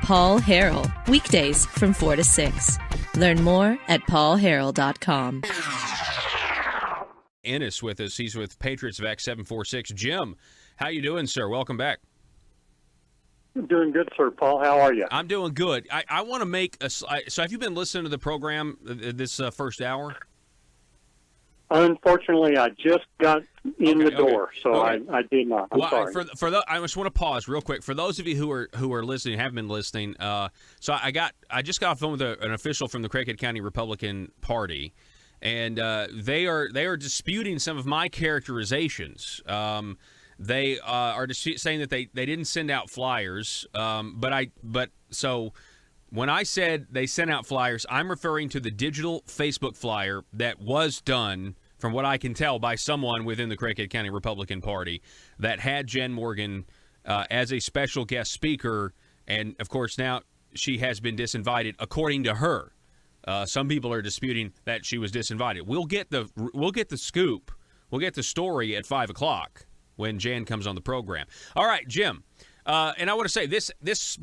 Paul Harrell, weekdays from 4 to 6. Learn more at paulharrell.com. Ennis with us. He's with Patriots of Act 746. Jim, how you doing, sir? Welcome back. I'm doing good, sir. Paul, how are you? I'm doing good. I want to make a... So have you been listening to the program this first hour? Unfortunately, I just got in the door, so I did not. I'm sorry. I just want to pause real quick. For those of you who are listening, have been listening, so I just got off the phone with an official from the Craighead County Republican Party, and they are disputing some of my characterizations. They are saying that they didn't send out flyers, so when I said they sent out flyers, I'm referring to the digital Facebook flyer that was done, from what I can tell, by someone within the Craighead County Republican Party that had Jen Morgan as a special guest speaker, and of course now she has been disinvited, according to her. Some people are disputing that she was disinvited. We'll get the scoop. We'll get the story at 5 o'clock when Jan comes on the program. All right, Jim. And I want to say this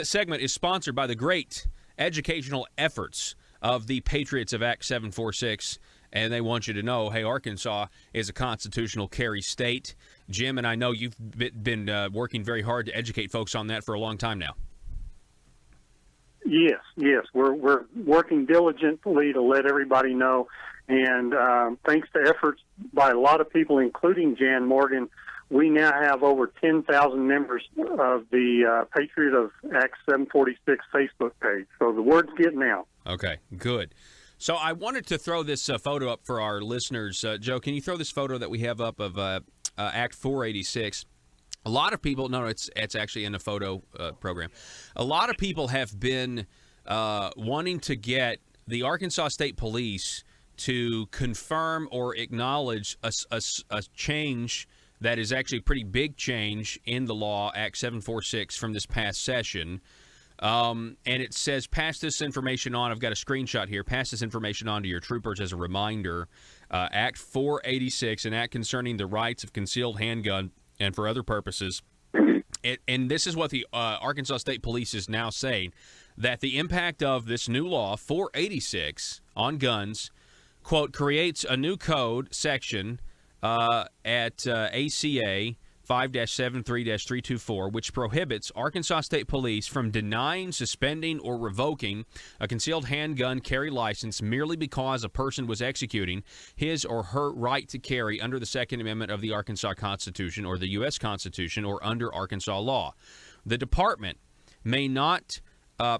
segment is sponsored by the great educational efforts of the Patriots of Act 746, and they want you to know, hey, Arkansas is a constitutional carry state. Jim, and I know you've been working very hard to educate folks on that for a long time now. Yes, we're working diligently to let everybody know, and thanks to efforts by a lot of people, including Jan Morgan, we now have over 10,000 members of the Patriot of Act 746 Facebook page. So the word's getting out. Okay, good. So I wanted to throw this photo up for our listeners. Joe, can you throw this photo that we have up of Act 486? A lot of people, no, it's actually in a photo program. A lot of people have been wanting to get the Arkansas State Police to confirm or acknowledge a change that is actually a pretty big change in the law, Act 746, from this past session. And it says, pass this information on. I've got a screenshot here. Pass this information on to your troopers as a reminder. Act 486, an act concerning the rights of concealed handgun and for other purposes. And this is what the Arkansas State Police is now saying, that the impact of this new law, 486, on guns, quote, creates a new code section at ACA 5-73-324, which prohibits Arkansas State Police from denying, suspending, or revoking a concealed handgun carry license merely because a person was executing his or her right to carry under the Second Amendment of the Arkansas Constitution or the U.S. Constitution or under Arkansas law. The department may not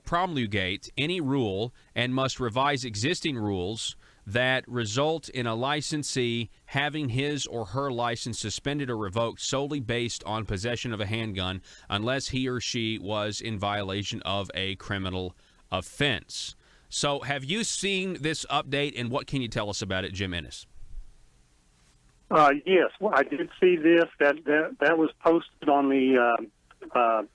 promulgate any rule and must revise existing rules that result in a licensee having his or her license suspended or revoked solely based on possession of a handgun unless he or she was in violation of a criminal offense. So have you seen this update, and what can you tell us about it, Jim Ennis? Yes, well, I did see this. That was posted on the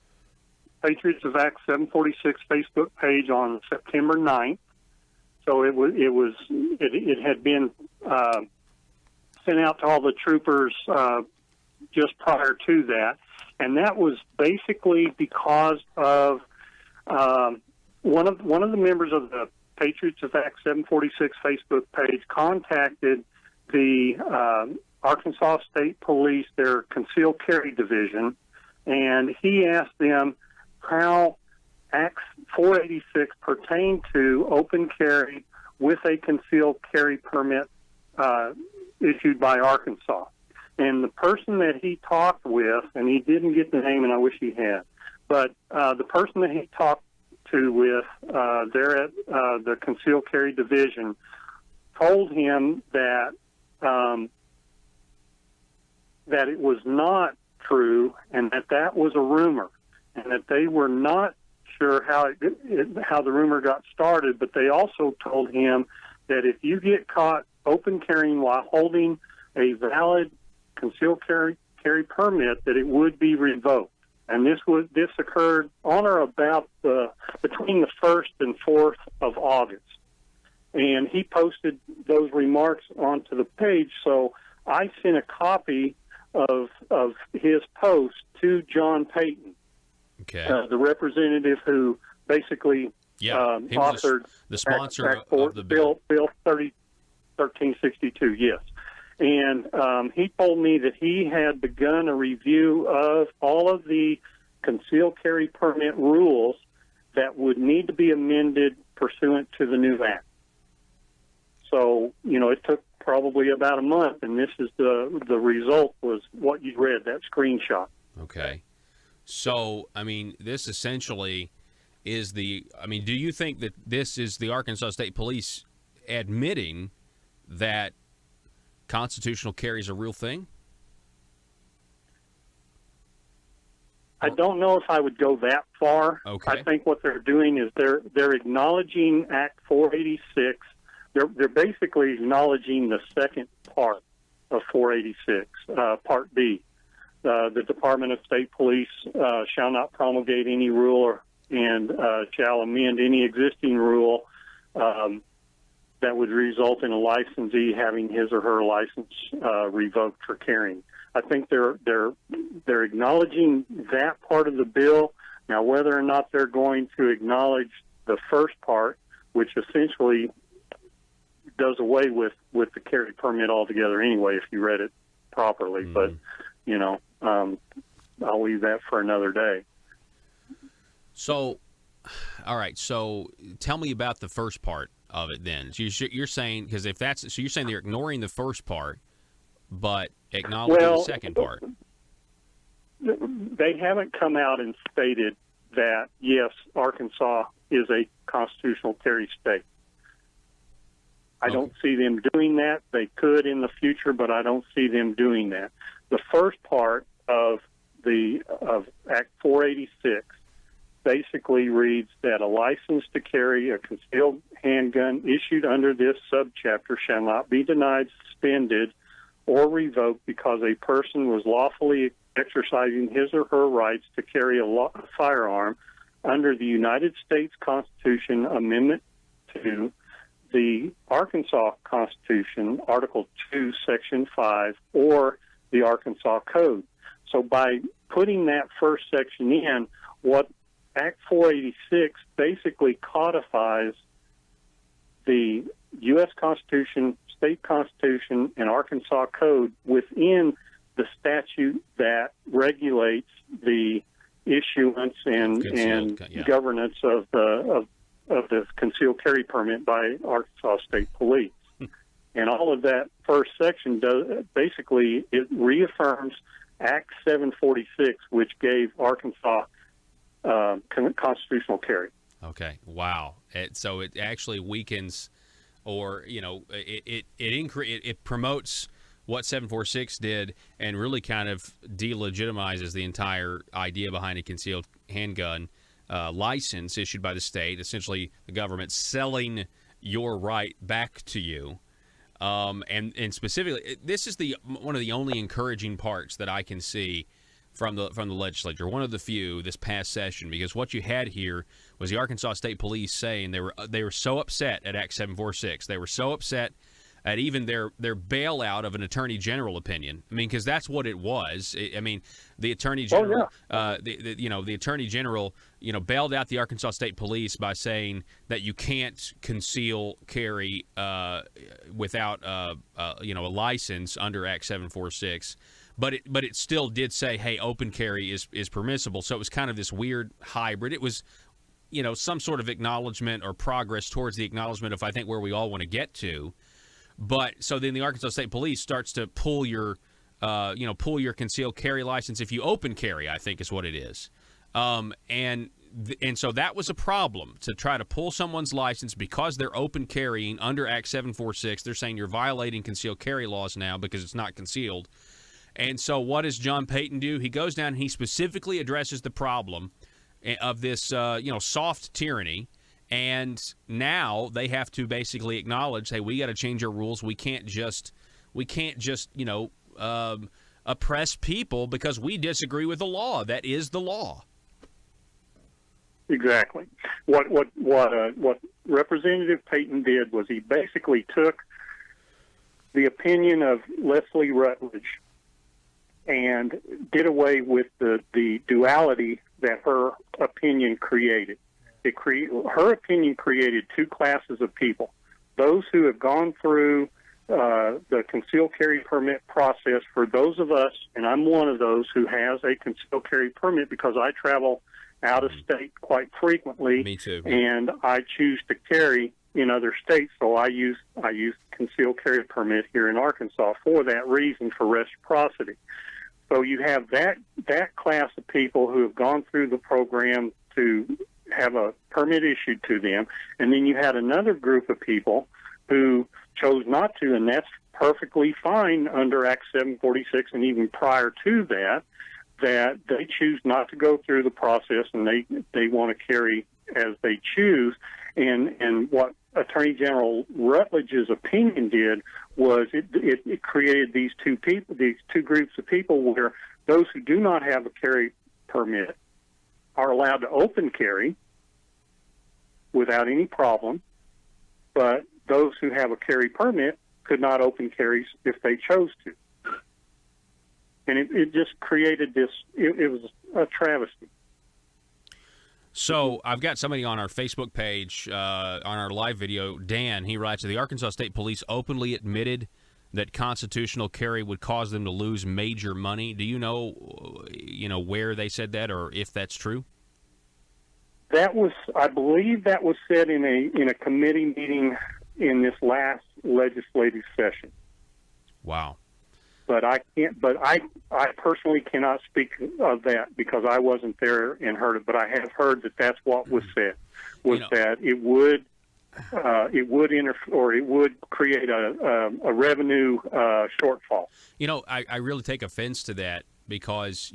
Patriots of Act 746 Facebook page on September 9th. So it had been sent out to all the troopers just prior to that, and that was basically because of one of the members of the Patriots of Act 746 Facebook page contacted the Arkansas State Police, their concealed carry division, and he asked them how Act 486 pertained to open carry with a concealed carry permit issued by Arkansas. And the person that he talked with, and he didn't get the name, and I wish he had, but the person that he talked to with there at the concealed carry division told him that that it was not true and that was a rumor, and that they were not sure how the rumor got started, but they also told him that if you get caught open carrying while holding a valid concealed carry permit, that it would be revoked. And this occurred on or about between the 1st and 4th of August. And he posted those remarks onto the page, so I sent a copy of his post to John Payton. Okay. The representative who basically he was authored the sponsor Act of the bill. Bill 1362, yes. And he told me that he had begun a review of all of the concealed carry permit rules that would need to be amended pursuant to the new act. So, it took probably about a month, and this is the result was what you read, that screenshot. Okay. So, this essentially is do you think that this is the Arkansas State Police admitting that constitutional carry is a real thing? I don't know if I would go that far. Okay. I think what they're doing is they're acknowledging Act 486. They're basically acknowledging the second part of 486, Part B. The Department of State Police shall not promulgate any rule and shall amend any existing rule that would result in a licensee having his or her license revoked for carrying. I think they're acknowledging that part of the bill. Now, whether or not they're going to acknowledge the first part, which essentially does away with the carry permit altogether anyway, if you read it properly. Mm-hmm. But, I'll leave that for another day. So, all right. So tell me about the first part of it then. So you're saying, because if that's, so you're saying they're ignoring the first part, but acknowledging the second part. They haven't come out and stated that, yes, Arkansas is a constitutional carry state. I don't see them doing that. They could in the future, but I don't see them doing that. The first part of Act 486 basically reads that a license to carry a concealed handgun issued under this subchapter shall not be denied, suspended, or revoked because a person was lawfully exercising his or her rights to carry a firearm under the United States Constitution, Amendment 2, the Arkansas Constitution, Article 2, Section 5, or the Arkansas Code. So by putting that first section in, what Act 486 basically codifies the U.S. Constitution, State Constitution, and Arkansas Code within the statute that regulates the issuance and governance of the concealed carry permit by Arkansas State Police. And all of that first section basically it reaffirms Act 746, which gave Arkansas constitutional carry. Okay. Wow. So it actually weakens, or it promotes what 746 did, and really kind of delegitimizes the entire idea behind a concealed handgun license issued by the state. Essentially, the government selling your right back to you. And specifically, this is one of the only encouraging parts that I can see from the legislature, one of the few this past session, because what you had here was the Arkansas State Police saying they were so upset at Act 746. They were so upset at even their bailout of an attorney general opinion. I mean, because that's what it was. The attorney general, the attorney general, bailed out the Arkansas State Police by saying that you can't conceal carry without a license under Act 746. But it still did say, hey, open carry is permissible. So it was kind of this weird hybrid. It was, some sort of acknowledgement or progress towards the acknowledgement of, I think, where we all want to get to. But so then the Arkansas State Police starts to pull your concealed carry license if you open carry, I think is what it is. And so that was a problem, to try to pull someone's license because they're open carrying under Act 746. They're saying you're violating concealed carry laws now because it's not concealed. And so what does John Payton do? He goes down and he specifically addresses the problem of this, soft tyranny. And now they have to basically acknowledge, hey, we got to change our rules. We can't just oppress people because we disagree with the law. That is the law. Exactly. What Representative Payton did was he basically took the opinion of Leslie Rutledge and did away with the duality that her opinion created. her opinion created two classes of people: those who have gone through the concealed carry permit process. For those of us, and I'm one of those who has a concealed carry permit because I travel out of state quite frequently. Me too. And I choose to carry in other states, so I use concealed carry permit here in Arkansas for that reason, for reciprocity. So you have that class of people who have gone through the program to have a permit issued to them, and then you had another group of people who chose not to, and that's perfectly fine under Act 746 and even prior to that they choose not to go through the process and they want to carry as they choose. And what Attorney General Rutledge's opinion did was it created these two groups of people where those who do not have a carry permit are allowed to open carry without any problem, but those who have a carry permit could not open carries if they chose to. And it just created this, it was a travesty. So I've got somebody on our Facebook page, on our live video, Dan, he writes, the Arkansas State Police openly admitted that constitutional carry would cause them to lose major money. Do you know where they said that or if that's true? That was, I believe that was said in a committee meeting in this last legislative session. Wow. But I can't. But I personally cannot speak of that because I wasn't there and heard it. But I have heard that that's what was said. That it would interfere, or it would create a revenue shortfall. I really take offense to that because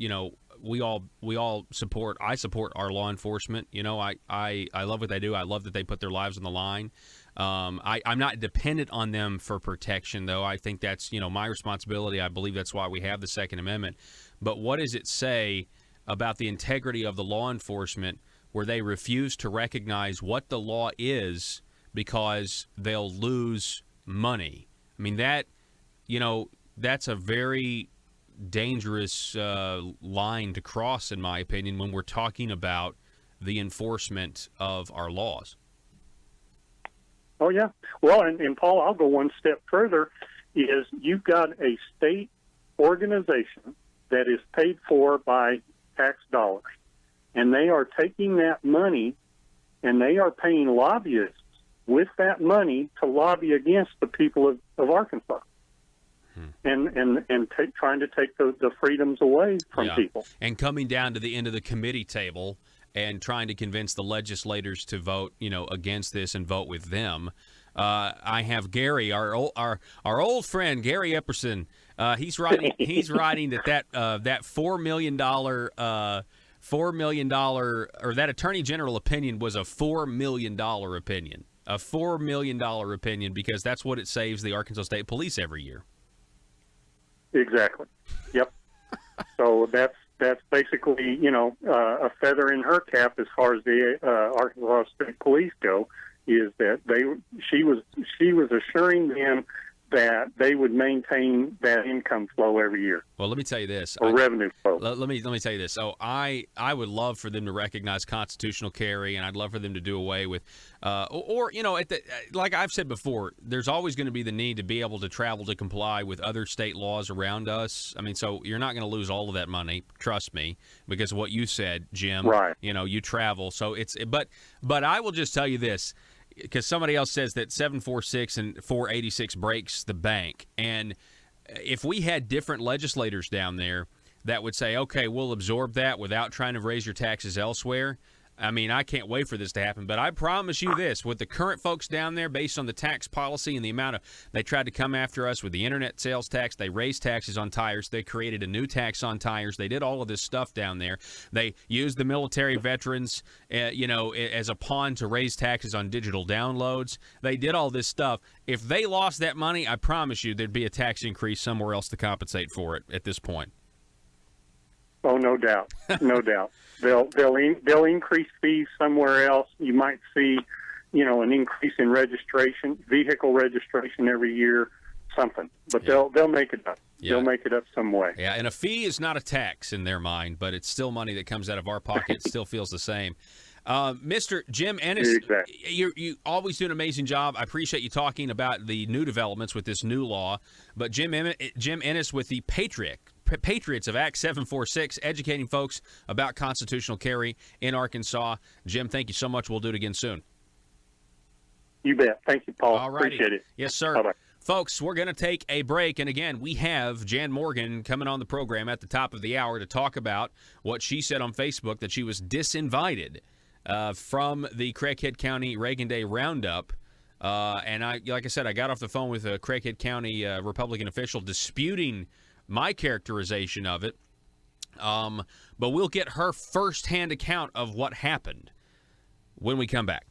we all support. I support our law enforcement. I love what they do. I love that they put their lives on the line. I'm not dependent on them for protection, though. I think that's, my responsibility. I believe that's why we have the Second Amendment. But what does it say about the integrity of the law enforcement where they refuse to recognize what the law is because they'll lose money? I mean, that's a very dangerous line to cross, in my opinion, when we're talking about the enforcement of our laws. Oh, yeah. Well, and Paul, I'll go one step further, is you've got a state organization that is paid for by tax dollars, and they are taking that money and they are paying lobbyists with that money to lobby against the people of Arkansas and trying to take the freedoms away from people. And coming down to the end of the committee table and trying to convince the legislators to vote, against this and vote with them. I have Gary, our old friend Gary Epperson. He's writing that $4 million or that Attorney General opinion was a $4 million opinion, because that's what it saves the Arkansas State Police every year. Exactly. Yep. So that's basically, a feather in her cap as far as the Arkansas State Police go, is that she was assuring them that they would maintain that income flow every year. Well, let me tell you this. Revenue flow. Let me tell you this. So I would love for them to recognize constitutional carry, and I'd love for them to do away with, like I've said before, there's always going to be the need to be able to travel to comply with other state laws around us. I mean, so you're not going to lose all of that money, trust me, because of what you said, Jim. Right. You travel. So but I will just tell you this, because somebody else says that 746 and 486 breaks the bank. And if we had different legislators down there that would say, okay, we'll absorb that without trying to raise your taxes elsewhere, I mean, I can't wait for this to happen. But I promise you this, with the current folks down there, based on the tax policy and the amount of, they tried to come after us with the internet sales tax, they raised taxes on tires, they created a new tax on tires, they did all of this stuff down there. They used the military veterans, as a pawn to raise taxes on digital downloads. They did all this stuff. If they lost that money, I promise you there'd be a tax increase somewhere else to compensate for it at this point. Oh, no doubt, no doubt. They'll increase fees somewhere else. You might see, an increase in vehicle registration every year, something. But they'll make it up. Yeah. They'll make it up some way. Yeah, and a fee is not a tax in their mind, but it's still money that comes out of our pocket. It still feels the same. Mr. Jim Ennis, Exactly. you always do an amazing job. I appreciate you talking about the new developments with this new law. But Jim Ennis with the Patriots of Act 746, educating folks about constitutional carry in Arkansas. Jim, thank you so much. We'll do it again soon. You bet. Thank you, Paul. All righty. Appreciate it. Yes, sir. Bye-bye. Folks, we're going to take a break. And again, we have Jan Morgan coming on the program at the top of the hour to talk about what she said on Facebook, that she was disinvited from the Craighead County Reagan Day Roundup. And like I said, I got off the phone with a Craighead County Republican official disputing my characterization of it. But we'll get her firsthand account of what happened when we come back.